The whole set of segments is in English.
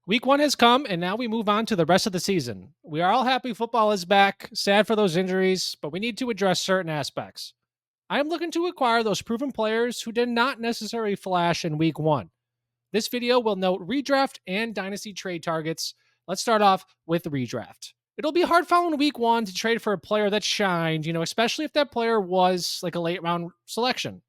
Week 1 has come, and now we move on to the rest of the season. We are all happy football is back, sad for those injuries, but we need to address certain aspects. I am looking to acquire those proven players who did not necessarily flash in Week 1. This video will note redraft and dynasty trade targets. Let's start off with redraft. It'll be hard following Week 1 to trade for a player that shined, especially if that player was like a late round selection.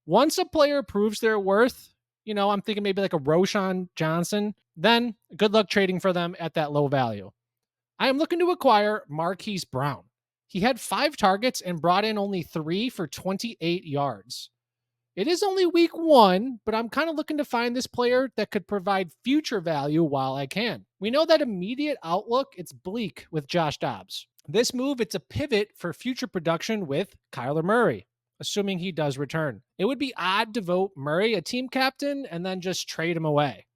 Once a player proves their worth, I'm thinking maybe like a Roshan Johnson, then good luck trading for them at that low value. I am looking to acquire Marquise Brown. He had 5 targets and brought in only 3 for 28 yards. It is only week 1, but I'm kind of looking to find this player that could provide future value while I can. We know that immediate outlook, it's bleak with Josh Dobbs. This move, it's a pivot for future production with Kyler Murray, assuming he does return. It would be odd to vote Murray a team captain and then just trade him away.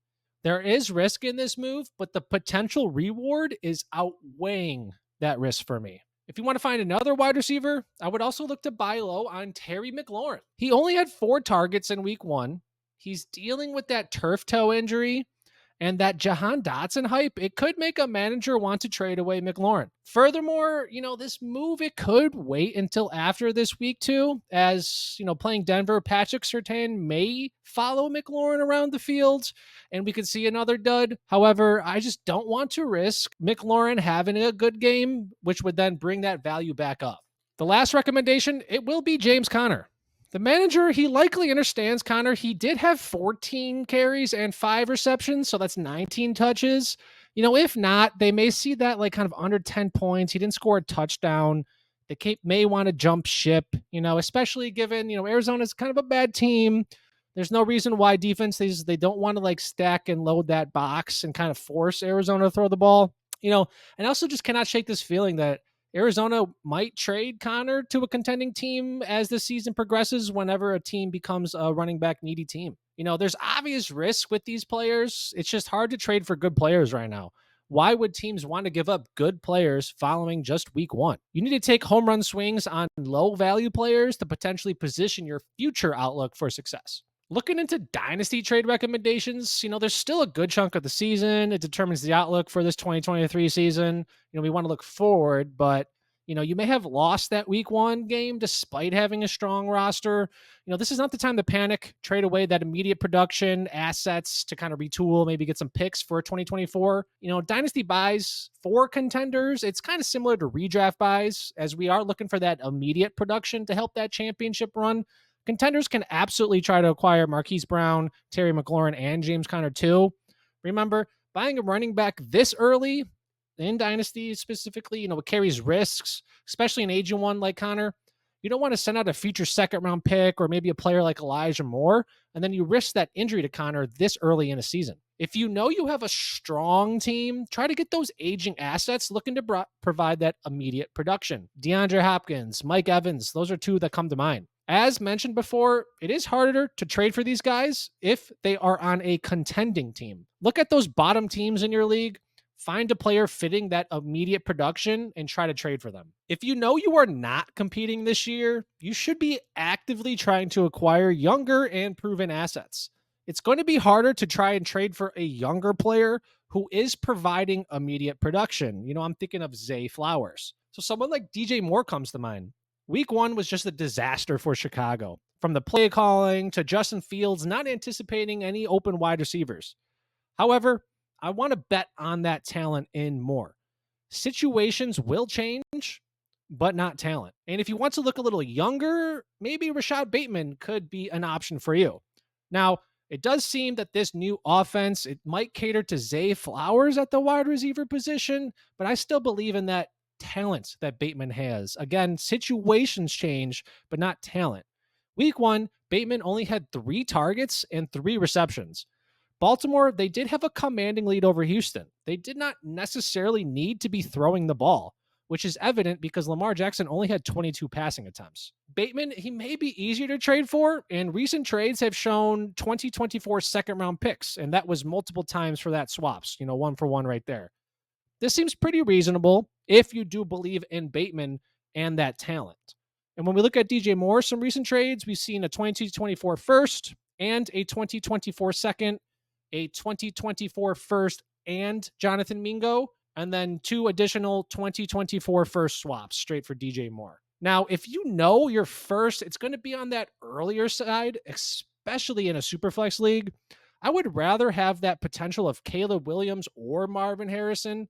There is risk in this move, but the potential reward is outweighing that risk for me. If you want to find another wide receiver, I would also look to buy low on Terry McLaurin. He only had 4 targets in week 1. He's dealing with that turf toe injury, and that Jahan Dotson hype, it could make a manager want to trade away McLaurin. Furthermore, this move, it could wait until after this week too, as, playing Denver, Patrick Surtain may follow McLaurin around the field, and we could see another dud. However, I just don't want to risk McLaurin having a good game, which would then bring that value back up. The last recommendation, it will be James Conner. The manager, he likely understands Conner. He did have 14 carries and 5 receptions, so that's 19 touches. If not, they may see that like kind of under 10 points. He didn't score a touchdown. They may want to jump ship, especially given, Arizona's kind of a bad team. There's no reason why defenses, they don't want to like stack and load that box and kind of force Arizona to throw the ball. And I also just cannot shake this feeling that Arizona might trade Conner to a contending team as the season progresses whenever a team becomes a running back needy team. There's obvious risk with these players. It's just hard to trade for good players right now. Why would teams want to give up good players following just week 1? You need to take home run swings on low value players to potentially position your future outlook for success. Looking into dynasty trade recommendations, there's still a good chunk of the season. It determines the outlook for this 2023 season. We want to look forward, but you may have lost that week 1 game despite having a strong roster. This is not the time to panic. Trade away that immediate production assets to kind of retool, maybe get some picks for 2024. Dynasty buys for contenders, it's kind of similar to redraft buys, as we are looking for that immediate production to help that championship run. Contenders can absolutely try to acquire Marquise Brown, Terry McLaurin, and James Conner too. Remember, buying a running back this early in Dynasty specifically, it carries risks, especially an aging one like Conner. You don't want to send out a future second-round pick or maybe a player like Elijah Moore, and then you risk that injury to Conner this early in a season. If you know you have a strong team, try to get those aging assets looking to provide that immediate production. DeAndre Hopkins, Mike Evans, those are 2 that come to mind. As mentioned before, it is harder to trade for these guys if they are on a contending team. Look at those bottom teams in your league, find a player fitting that immediate production, and try to trade for them. If you know you are not competing this year, you should be actively trying to acquire younger and proven assets. It's going to be harder to try and trade for a younger player who is providing immediate production. I'm thinking of Zay Flowers. So someone like DJ Moore comes to mind. Week 1 was just a disaster for Chicago. From the play calling to Justin Fields not anticipating any open wide receivers. However, I want to bet on that talent in more. Situations will change, but not talent. And if you want to look a little younger, maybe Rashad Bateman could be an option for you. Now, it does seem that this new offense, it might cater to Zay Flowers at the wide receiver position, but I still believe in that talent that Bateman has. Again, situations change, but not talent. Week 1, Bateman only had 3 targets and 3 receptions. Baltimore, they did have a commanding lead over Houston. They did not necessarily need to be throwing the ball, which is evident because Lamar Jackson only had 22 passing attempts. Bateman, he may be easier to trade for, and recent trades have shown 2024 second-round picks, and that was multiple times for that swaps, 1 for 1 right there. This seems pretty reasonable if you do believe in Bateman and that talent. And when we look at DJ Moore, some recent trades, we've seen a 2024 first and a 2024 second. a 2024 first and Jonathan Mingo, and then 2 additional 2024 first swaps straight for DJ Moore. Now, if you know your first, it's going to be on that earlier side, especially in a superflex league. I would rather have that potential of Caleb Williams or Marvin Harrison.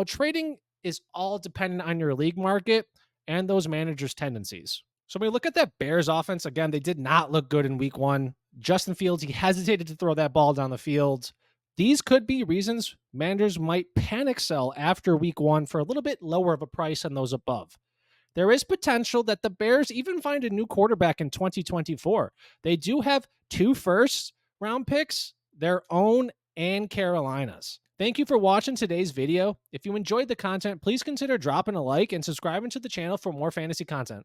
Trading is all dependent on your league market and those managers' tendencies. So when we look at that Bears offense, again, they did not look good in week 1. Justin Fields, he hesitated to throw that ball down the field. These could be reasons managers might panic sell after week 1 for a little bit lower of a price than those above. There is potential that the Bears even find a new quarterback in 2024. They do have 2 first-round picks, their own and Carolina's. Thank you for watching today's video. If you enjoyed the content, please consider dropping a like and subscribing to the channel for more fantasy content.